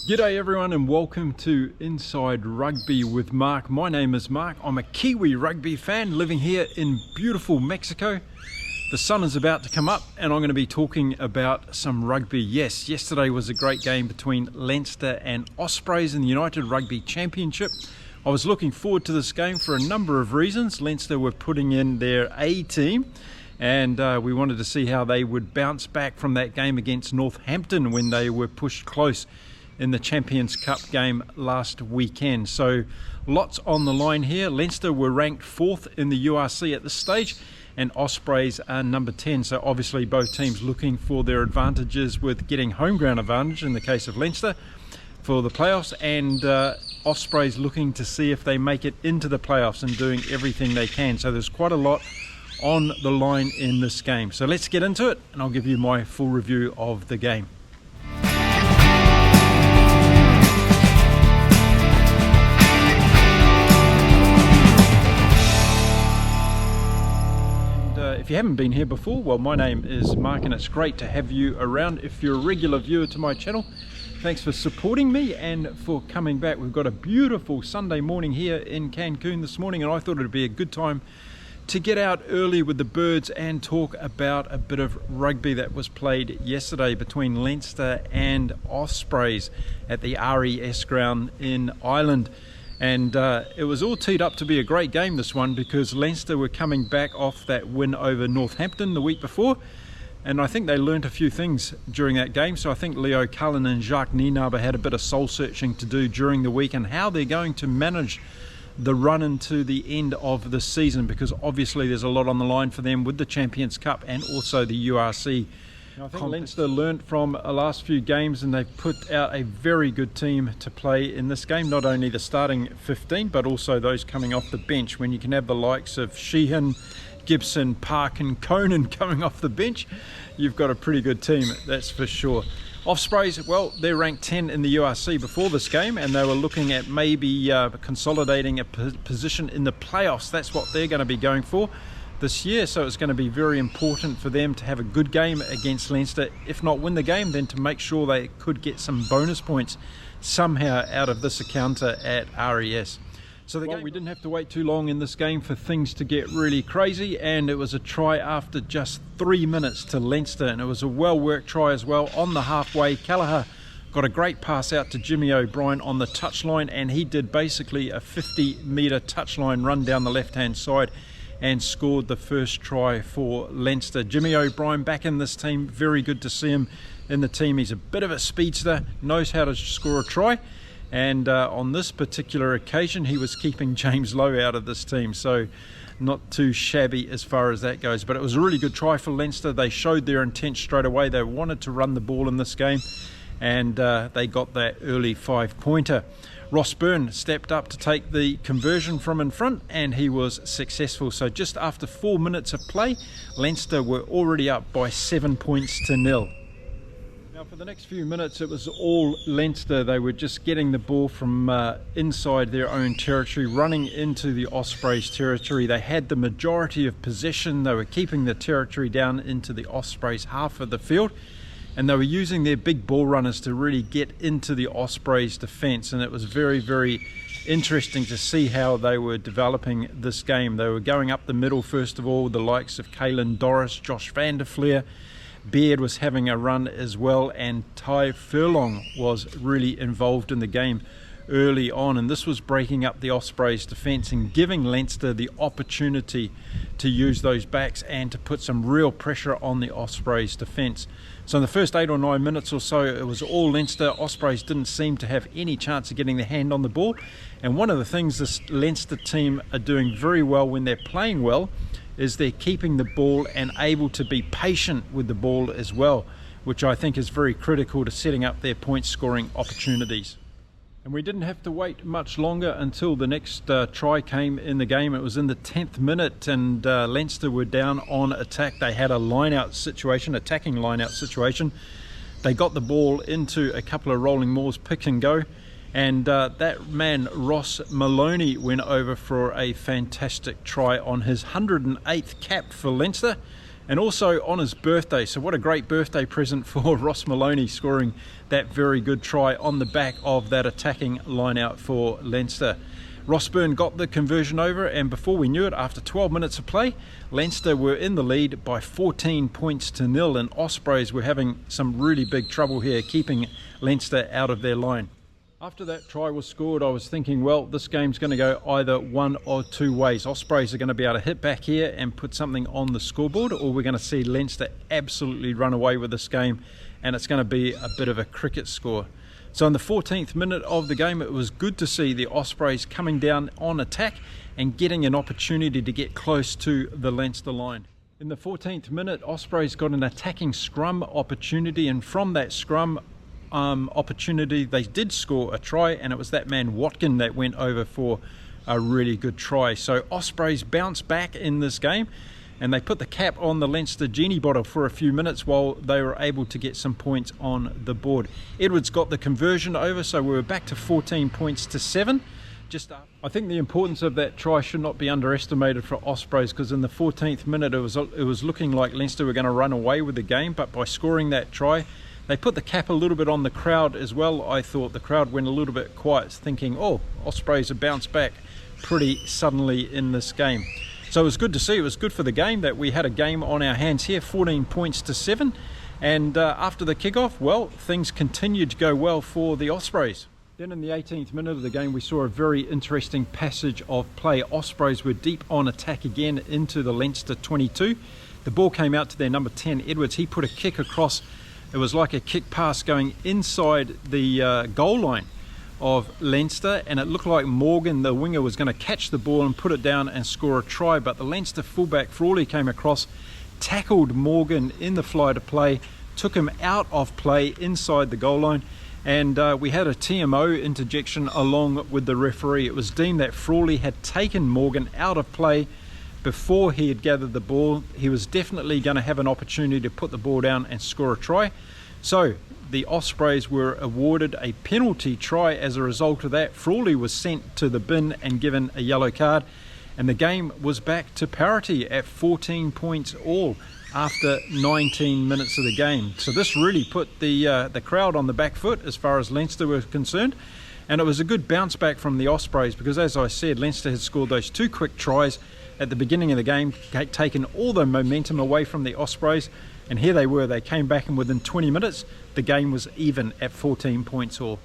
G'day everyone and welcome to Inside Rugby with Mark. My name is Mark. I'm a Kiwi rugby fan living here in beautiful Mexico. The sun is about to come up and I'm going to be talking about some rugby. Yes, yesterday was a great game between Leinster and Ospreys in the United Rugby Championship. I was looking forward to this game for a number of reasons. Leinster were putting in their A team and we wanted to see how they would bounce back from that game against Northampton when they were pushed close in the Champions Cup game last weekend. So lots on the line here. Leinster were ranked 4th in the URC at this stage and Ospreys are number 10. So obviously both teams looking for their advantages with getting home ground advantage in the case of Leinster for the playoffs, and Ospreys looking to see if they make it into the playoffs and doing everything they can. So there's quite a lot on the line in this game. So let's get into it and I'll give you my full review of the game. If you haven't been here before, well, my name is Mark and it's great to have you around. If you're a regular viewer to my channel, thanks for supporting me and for coming back. We've got a beautiful Sunday morning here in Cancun this morning and I thought it'd be a good time to get out early with the birds and talk about a bit of rugby that was played yesterday between Leinster and Ospreys at the RES ground in Ireland. And it was all teed up to be a great game, this one, because Leinster were coming back off that win over Northampton the week before. And I think they learnt a few things during that game. So I think Leo Cullen and Jacques Nienaber had a bit of soul searching to do during the week and how they're going to manage the run into the end of the season, because obviously there's a lot on the line for them with the Champions Cup and also the URC. I think Leinster learnt from the last few games and they've put out a very good team to play in this game. Not only the starting 15 but also those coming off the bench. When you can have the likes of Sheehan, Gibson, Park and Conan coming off the bench, you've got a pretty good team, that's for sure. Ospreys, well, they're ranked 10 in the URC before this game and they were looking at maybe consolidating a position in the playoffs. That's what they're going to be going for this year, so it's going to be very important for them to have a good game against Leinster. If not win the game, then to make sure they could get some bonus points somehow out of this encounter at RES. So we didn't have to wait too long in this game for things to get really crazy, and it was a try after just 3 minutes to Leinster, and it was a well-worked try as well. On the halfway, Kelleher got a great pass out to Jimmy O'Brien on the touchline, and he did basically a 50-metre touchline run down the left-hand side and scored the first try for Leinster. Jimmy O'Brien back in this team, very good to see him in the team. He's a bit of a speedster, knows how to score a try, and on this particular occasion he was keeping James Lowe out of this team, so not too shabby as far as that goes. But it was a really good try for Leinster. They showed their intent straight away. They wanted to run the ball in this game and they got that early 5-pointer. Ross Byrne stepped up to take the conversion from in front and he was successful. So just after 4 minutes of play, Leinster were already up by 7 points to 0. Now for the next few minutes it was all Leinster. They were just getting the ball from inside their own territory, running into the Ospreys territory. They had the majority of possession. They were keeping the territory down into the Ospreys half of the field. And they were using their big ball runners to really get into the Ospreys defence, and it was very, very interesting to see how they were developing this game. They were going up the middle first of all, the likes of Caelan Doris, Josh van der Fleer, Beard was having a run as well, and Ty Furlong was really involved in the game early on, and this was breaking up the Ospreys defence and giving Leinster the opportunity to use those backs and to put some real pressure on the Ospreys defence. So in the first 8 or 9 minutes or so it was all Leinster. Ospreys didn't seem to have any chance of getting their hand on the ball, and one of the things this Leinster team are doing very well when they're playing well is they're keeping the ball and able to be patient with the ball as well, which I think is very critical to setting up their point scoring opportunities. And we didn't have to wait much longer until the next try came in the game. It was in the 10th minute and Leinster were down on attack. They had a line-out situation, attacking line-out situation. They got the ball into a couple of rolling mauls, pick and go. And that man, Ross Maloney, went over for a fantastic try on his 108th cap for Leinster. and also on his birthday. So what a great birthday present for Ross Maloney, scoring that very good try on the back of that attacking line out for Leinster. Ross Byrne got the conversion over, and before we knew it, after 12 minutes of play, Leinster were in the lead by 14 points to nil, and Ospreys were having some really big trouble here, keeping Leinster out of their line. After that try was scored, I was thinking, well, this game's going to go either one or two ways. Ospreys are going to be able to hit back here and put something on the scoreboard, or we're going to see Leinster absolutely run away with this game, and it's going to be a bit of a cricket score. So in the 14th minute of the game, it was good to see the Ospreys coming down on attack and getting an opportunity to get close to the Leinster line. In the 14th minute, Ospreys got an attacking scrum opportunity, and from that scrum opportunity they did score a try, and it was that man Watkin that went over for a really good try. So Ospreys bounced back in this game, and they put the cap on the Leinster genie bottle for a few minutes while they were able to get some points on the board. Edwards got the conversion over, so we were back to 14 points to 7. I think the importance of that try should not be underestimated for Ospreys, because in the 14th minute it was looking like Leinster were going to run away with the game, but by scoring that try, they put the cap a little bit on the crowd as well. I thought the crowd went a little bit quiet, thinking, oh, Ospreys have bounced back pretty suddenly in this game. So it was good to see. It was good for the game that we had a game on our hands here, 14 points to 7. And after the kickoff, well, things continued to go well for the Ospreys. Then in the 18th minute of the game, we saw a very interesting passage of play. Ospreys were deep on attack again into the Leinster 22. The ball came out to their number 10, Edwards. He put a kick across. It was like a kick pass going inside the goal line of Leinster, and it looked like Morgan, the winger, was going to catch the ball and put it down and score a try, but the Leinster fullback Frawley came across, tackled Morgan in the fly to play, took him out of play inside the goal line, and we had a TMO interjection along with the referee. It was deemed that Frawley had taken Morgan out of play before he had gathered the ball. He was definitely going to have an opportunity to put the ball down and score a try. So the Ospreys were awarded a penalty try as a result of that. Frawley was sent to the bin and given a yellow card, and the game was back to parity at 14 points all after 19 minutes of the game. So this really put the crowd on the back foot as far as Leinster were concerned, and it was a good bounce back from the Ospreys, because as I said, Leinster had scored those two quick tries at the beginning of the game, taken all the momentum away from the Ospreys, and here they were. They came back, and within 20 minutes the game was even at 14 points all.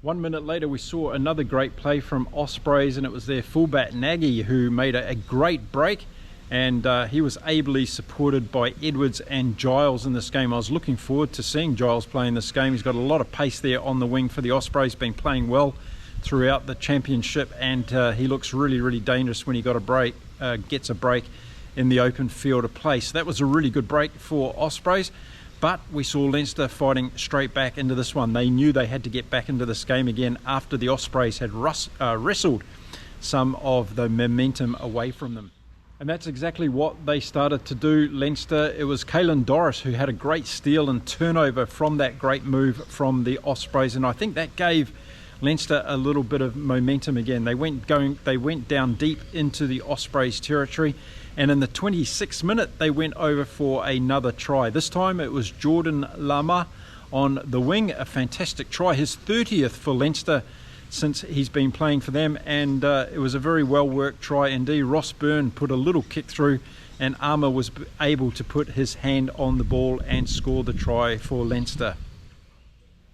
1 minute later we saw another great play from Ospreys, and it was their fullback Nagy who made a great break, and he was ably supported by Edwards and Giles in this game. I was looking forward to seeing Giles play in this game. He's got a lot of pace there on the wing for the Ospreys, been playing well throughout the championship, and he looks really dangerous when he gets a break in the open field of play. So that was a really good break for Ospreys, but we saw Leinster fighting straight back into this one. They knew they had to get back into this game again after the Ospreys had wrestled some of the momentum away from them. And that's exactly what they started to do, Leinster. It was Caelan Doris who had a great steal and turnover from that great move from the Ospreys, and I think that gave Leinster a little bit of momentum again. They went down deep into the Ospreys territory, and in the 26th minute they went over for another try. This time it was Jordan Lama on the wing, a fantastic try, his 30th for Leinster since he's been playing for them, and it was a very well worked try indeed. Ross Byrne put a little kick through, and Armour was able to put his hand on the ball and score the try for Leinster.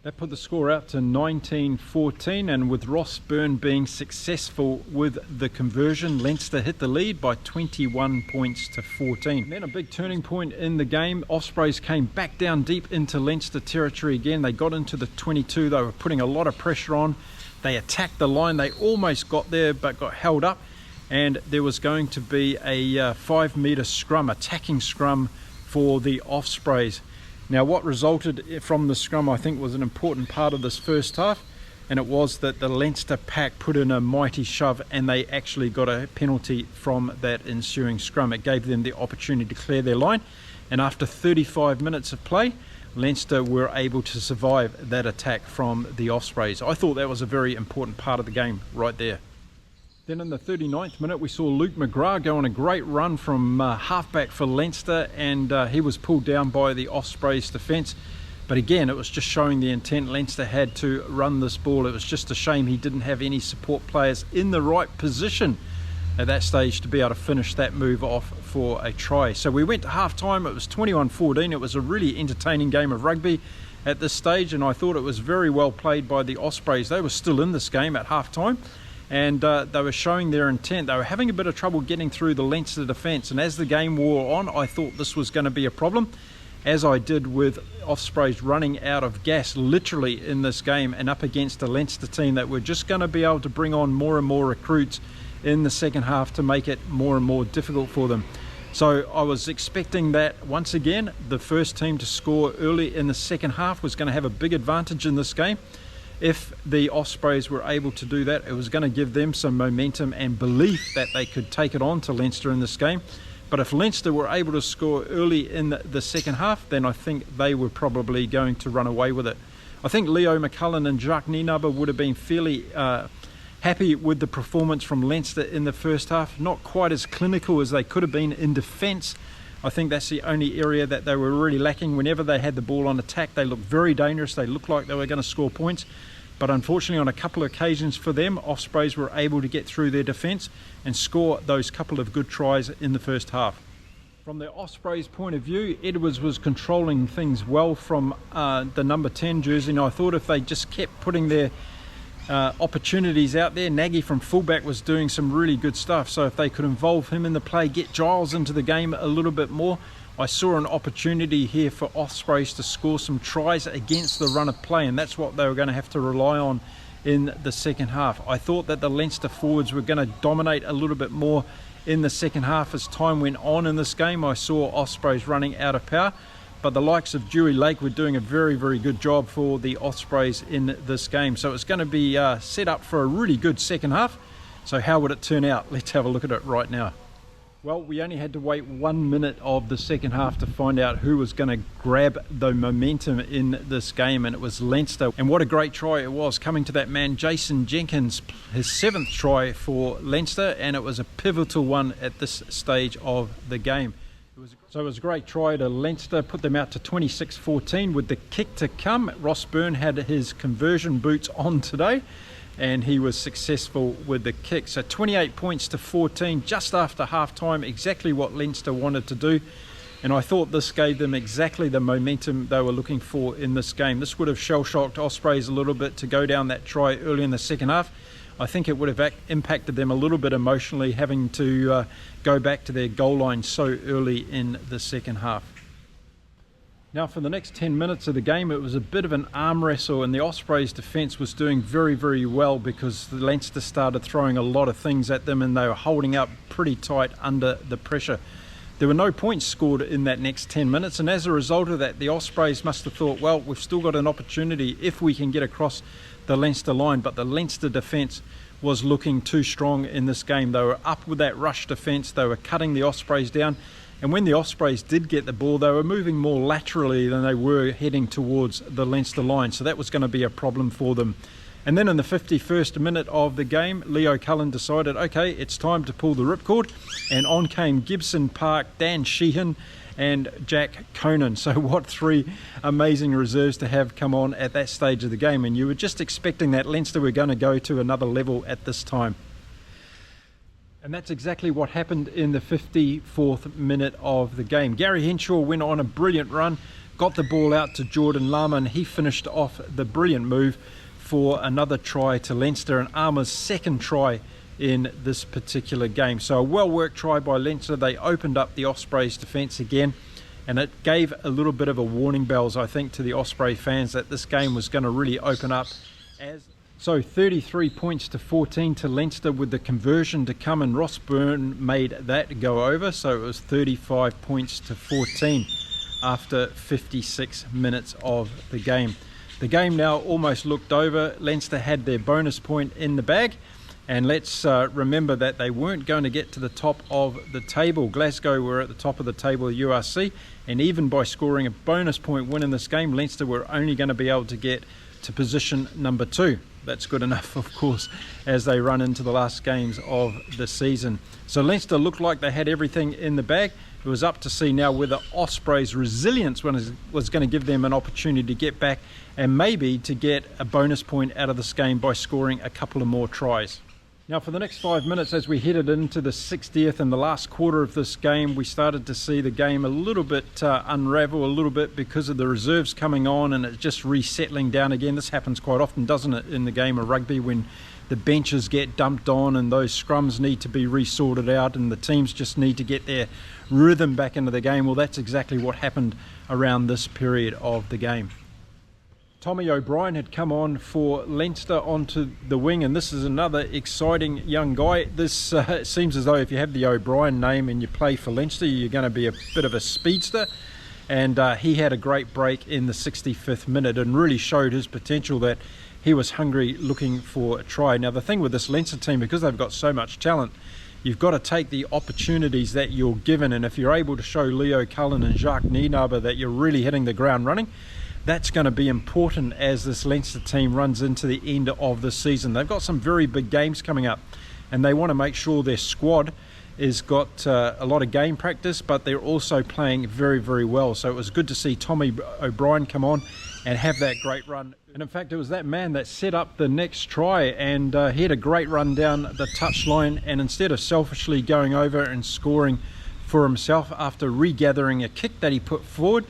That put the score out to 19-14, and with Ross Byrne being successful with the conversion, Leinster hit the lead by 21 points to 14. Then a big turning point in the game. Ospreys came back down deep into Leinster territory again. They got into the 22. They were putting a lot of pressure on. They attacked the line. They almost got there but got held up, and there was going to be a 5-metre scrum, attacking scrum for the Ospreys. Now what resulted from the scrum, I think, was an important part of this first half, and it was that the Leinster pack put in a mighty shove, and they actually got a penalty from that ensuing scrum. It gave them the opportunity to clear their line, and after 35 minutes of play, Leinster were able to survive that attack from the Ospreys. I thought that was a very important part of the game right there. Then in the 39th minute, we saw Luke McGrath go on a great run from halfback for Leinster, and he was pulled down by the Ospreys defence. But again, it was just showing the intent Leinster had to run this ball. It was just a shame he didn't have any support players in the right position at that stage to be able to finish that move off for a try. So we went to half-time. It was 21-14. It was a really entertaining game of rugby at this stage, and I thought it was very well played by the Ospreys. They were still in this game at half-time, and they were showing their intent. They were having a bit of trouble getting through the Leinster defence, and as the game wore on, I thought this was going to be a problem, as I did with Ospreys running out of gas literally in this game, and up against a Leinster team that were just going to be able to bring on more and more recruits in the second half to make it more and more difficult for them. So I was expecting that once again the first team to score early in the second half was going to have a big advantage in this game. If the Ospreys were able to do that, it was going to give them some momentum and belief that they could take it on to Leinster in this game. But if Leinster were able to score early in the second half, then I think they were probably going to run away with it. I think Leo McCullen and Jacques Nienaber would have been fairly happy with the performance from Leinster in the first half. Not quite as clinical as they could have been in defence. I think that's the only area that they were really lacking. Whenever they had the ball on attack, they looked very dangerous. They looked like they were going to score points. But unfortunately, on a couple of occasions for them, Ospreys were able to get through their defence and score those couple of good tries in the first half. From the Ospreys' point of view, Edwards was controlling things well from the number 10 jersey. And I thought if they just kept putting their opportunities out there, Nagy from fullback was doing some really good stuff. So if they could involve him in the play, get Giles into the game a little bit more, I saw an opportunity here for Ospreys to score some tries against the run of play, and that's what they were going to have to rely on in the second half. I thought that the Leinster forwards were going to dominate a little bit more in the second half as time went on in this game. I saw Ospreys running out of power, but the likes of Dewey Lake were doing a very, very good job for the Ospreys in this game. So it's going to be set up for a really good second half. So how would it turn out? Let's have a look at it right now. Well, we only had to wait 1 minute of the second half to find out who was going to grab the momentum in this game, and it was Leinster. And what a great try it was, coming to that man Jason Jenkins, his 7th try for Leinster, and it was a pivotal one at this stage of the game. So it was a great try to Leinster, put them out to 26-14 with the kick to come. Ross Byrne had his conversion boots on today, and he was successful with the kick. So 28 points to 14 just after half time, exactly what Leinster wanted to do. And I thought this gave them exactly the momentum they were looking for in this game. This would have shell-shocked Ospreys a little bit to go down that try early in the second half. I think it would have impacted them a little bit emotionally, having to go back to their goal line so early in the second half. Now for the next 10 minutes of the game, it was a bit of an arm wrestle, and the Ospreys defence was doing very, very well because the Leinster started throwing a lot of things at them and they were holding up pretty tight under the pressure. There were no points scored in that next 10 minutes, and as a result of that, the Ospreys must have thought, well, we've still got an opportunity if we can get across the Leinster line, but the Leinster defence was looking too strong in this game. They were up with that rush defence, they were cutting the Ospreys down. And when the Ospreys did get the ball, they were moving more laterally than they were heading towards the Leinster line. So that was going to be a problem for them. And then in the 51st minute of the game, Leo Cullen decided, okay, it's time to pull the ripcord. And on came Gibson Park, Dan Sheehan and Jack Conan. So what 3 amazing reserves to have come on at that stage of the game. And you were just expecting that Leinster were going to go to another level at this time. And that's exactly what happened in the 54th minute of the game. Gary Henshaw went on a brilliant run, got the ball out to Jordan Lama, and he finished off the brilliant move for another try to Leinster, and Armour's 2nd try in this particular game. So a well-worked try by Leinster. They opened up the Ospreys defence again, and it gave a little bit of a warning bells, I think, to the Osprey fans that this game was going to really open up. So 33 points to 14 to Leinster with the conversion to come, and Ross Byrne made that go over. So it was 35 points to 14 after 56 minutes of the game. The game now almost looked over. Leinster had their bonus point in the bag, and let's remember that they weren't going to get to the top of the table. Glasgow were at the top of the table of URC, and even by scoring a bonus point win in this game, Leinster were only going to be able to get to position number 2. that's good enough, of course, as they run into the last games of the season. So Leinster looked like they had everything in the bag. It was up to see now whether Ospreys' resilience was going to give them an opportunity to get back and maybe to get a bonus point out of this game by scoring a couple of more tries. Now for the next 5 minutes, as we headed into the 60th and the last quarter of this game, we started to see the game a little bit unravel a little bit because of the reserves coming on and it just resettling down again. This happens quite often, doesn't it, in the game of rugby, when the benches get dumped on and those scrums need to be resorted out and the teams just need to get their rhythm back into the game. Well, that's exactly what happened around this period of the game. Tommy O'Brien had come on for Leinster onto the wing, and this is another exciting young guy. This it seems as though if you have the O'Brien name and you play for Leinster, you're going to be a bit of a speedster, and he had a great break in the 65th minute and really showed his potential, that he was hungry looking for a try. Now the thing with this Leinster team, because they've got so much talent, you've got to take the opportunities that you're given, and if you're able to show Leo Cullen and Jacques Nienaber that you're really hitting the ground running, that's going to be important as this Leinster team runs into the end of the season. They've got some very big games coming up and they want to make sure their squad has got a lot of game practice, but they're also playing very, very well. So it was good to see Tommy O'Brien come on and have that great run. And in fact, it was that man that set up the next try, and he had a great run down the touchline, and instead of selfishly going over and scoring for himself after regathering a kick that he put forward,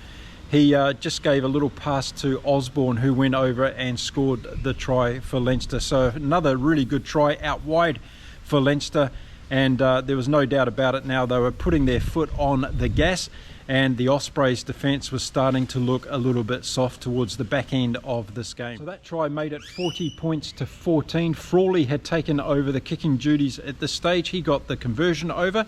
he just gave a little pass to Osborne, who went over and scored the try for Leinster. So another really good try out wide for Leinster, and there was no doubt about it now. They were putting their foot on the gas, and the Ospreys defence was starting to look a little bit soft towards the back end of this game. So that try made it 40 points to 14. Frawley had taken over the kicking duties at this stage. He got the conversion over.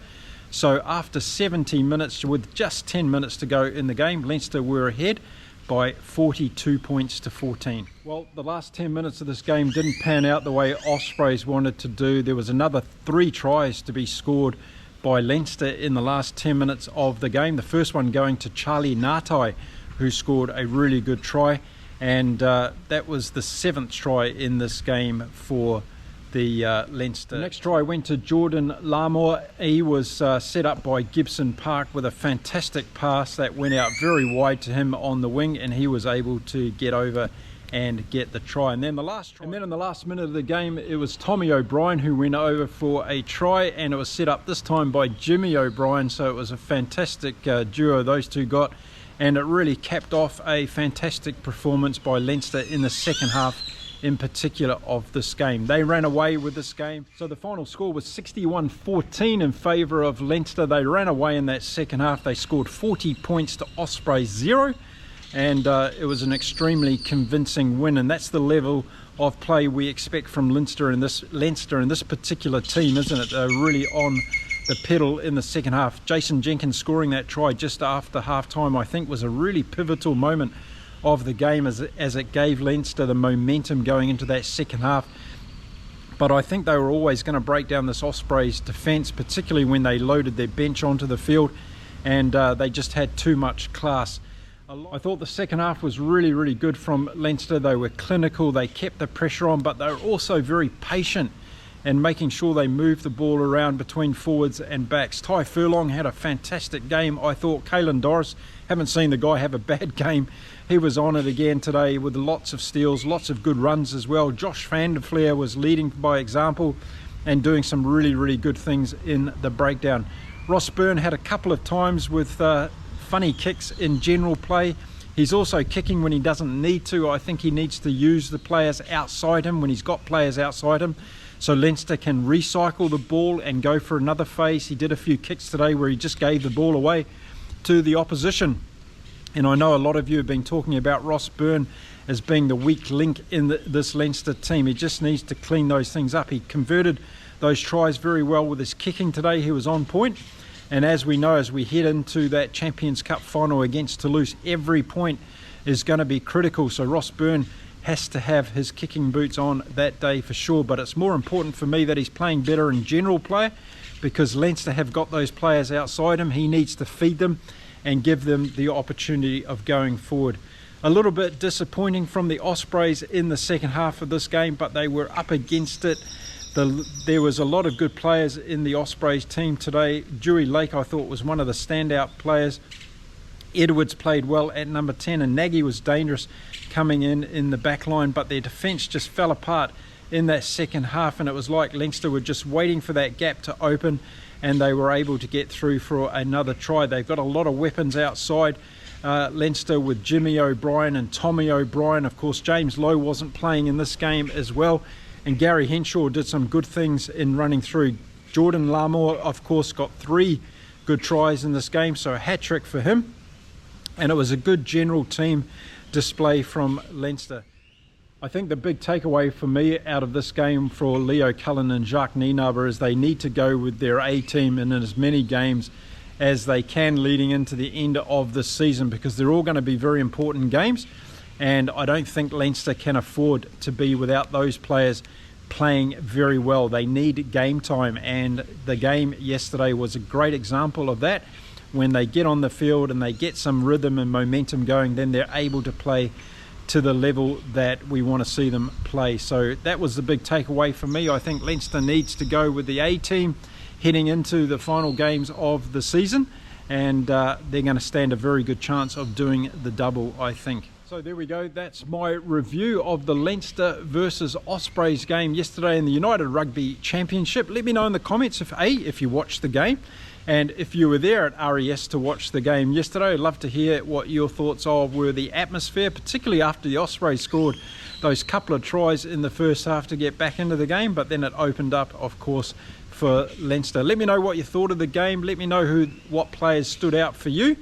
So after 70 minutes, with just 10 minutes to go in the game, Leinster were ahead by 42 points to 14. Well, the last 10 minutes of this game didn't pan out the way Ospreys wanted to do. There was another 3 tries to be scored by Leinster in the last 10 minutes of the game. The first one going to Charlie Ngatai, who scored a really good try, and that was the 7th try in this game for the Leinster. The next try went to Jordan Larmour. He was set up by Gibson Park with a fantastic pass that went out very wide to him on the wing, and he was able to get over and get the try. And then the last try, and then in the last minute of the game, it was Tommy O'Brien who went over for a try, and it was set up this time by Jimmy O'Brien. So it was a fantastic duo those two got, and it really capped off a fantastic performance by Leinster in the second half in particular of this game. They ran away with this game. So the final score was 61-14 in favour of Leinster. They ran away in that second half. They scored 40 points to Ospreys 0, and it was an extremely convincing win, and that's the level of play we expect from Leinster in this particular team, isn't it? They're really on the pedal in the second half. Jason Jenkins scoring that try just after half time, I think, was a really pivotal moment of the game as it gave Leinster the momentum going into that second half. But I think they were always going to break down this Ospreys defence, particularly when they loaded their bench onto the field, and they just had too much class. I thought the second half was really, really good from Leinster. They were clinical, they kept the pressure on, but they were also very patient and making sure they moved the ball around between forwards and backs. Ty Furlong had a fantastic game, I thought. Caelan Doris, haven't seen the guy have a bad game. He was on it again today with lots of steals, lots of good runs as well. Josh van der Fleer was leading by example and doing some really, really good things in the breakdown. Ross Byrne had a couple of times with funny kicks in general play. He's also kicking when he doesn't need to. I think he needs to use the players outside him when he's got players outside him, so Leinster can recycle the ball and go for another phase. He did a few kicks today where he just gave the ball away to the opposition. And I know a lot of you have been talking about Ross Byrne as being the weak link in this Leinster team. He just needs to clean those things up. He converted those tries very well with his kicking today. He was on point. And as we know, as we head into that Champions Cup final against Toulouse, every point is going to be critical. So Ross Byrne has to have his kicking boots on that day for sure. But it's more important for me that he's playing better in general play, because Leinster have got those players outside him. He needs to feed them and give them the opportunity of going forward. A little bit disappointing from the Ospreys in the second half of this game, but they were up against it. There was a lot of good players in the Ospreys team today. Dewey Lake, I thought, was one of the standout players. Edwards played well at number 10, and Nagy was dangerous coming in the back line, but their defence just fell apart in that second half, and it was like Leinster were just waiting for that gap to open, and they were able to get through for another try. They've got a lot of weapons outside Leinster, with Jimmy O'Brien and Tommy O'Brien. Of course, James Lowe wasn't playing in this game as well, and Gary Henshaw did some good things in running through. Jordan Larmour, of course, got 3 good tries in this game, so a hat-trick for him. And it was a good general team display from Leinster. I think the big takeaway for me out of this game for Leo Cullen and Jacques Nienaber is they need to go with their A team in as many games as they can leading into the end of this season, because they're all going to be very important games, and I don't think Leinster can afford to be without those players playing very well. They need game time, and the game yesterday was a great example of that. When they get on the field and they get some rhythm and momentum going, then they're able to play to the level that we want to see them play. So that was the big takeaway for me. I think Leinster needs to go with the A team heading into the final games of the season, and they're going to stand a very good chance of doing the double, I think. So there we go, that's my review of the Leinster versus Ospreys game yesterday in the United Rugby Championship. Let me know in the comments if you watched the game, and if you were there at RES to watch the game yesterday. I'd love to hear what your thoughts were the atmosphere, particularly after the Ospreys scored those couple of tries in the first half to get back into the game, but then it opened up, of course, for Leinster. Let me know what you thought of the game. Let me know what players stood out for you.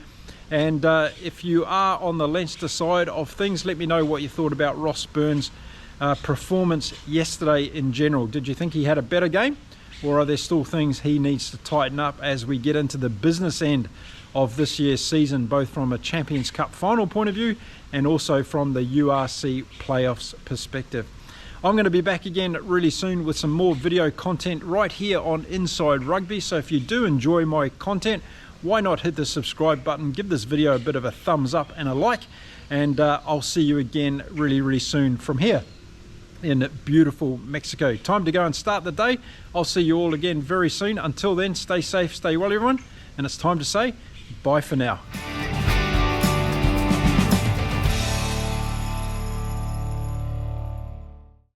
And if you are on the Leinster side of things, let me know what you thought about Ross Byrne's performance yesterday in general. Did you think he had a better game, or are there still things he needs to tighten up as we get into the business end of this year's season, both from a Champions Cup final point of view and also from the URC playoffs perspective? I'm going to be back again really soon with some more video content right here on Inside Rugby. So if you do enjoy my content, why not hit the subscribe button, give this video a bit of a thumbs up and a like, and I'll see you again really soon from here in beautiful Mexico. Time to go and start the day. I'll see you all again very soon. Until then, stay safe, stay well everyone, and it's time to say bye for now.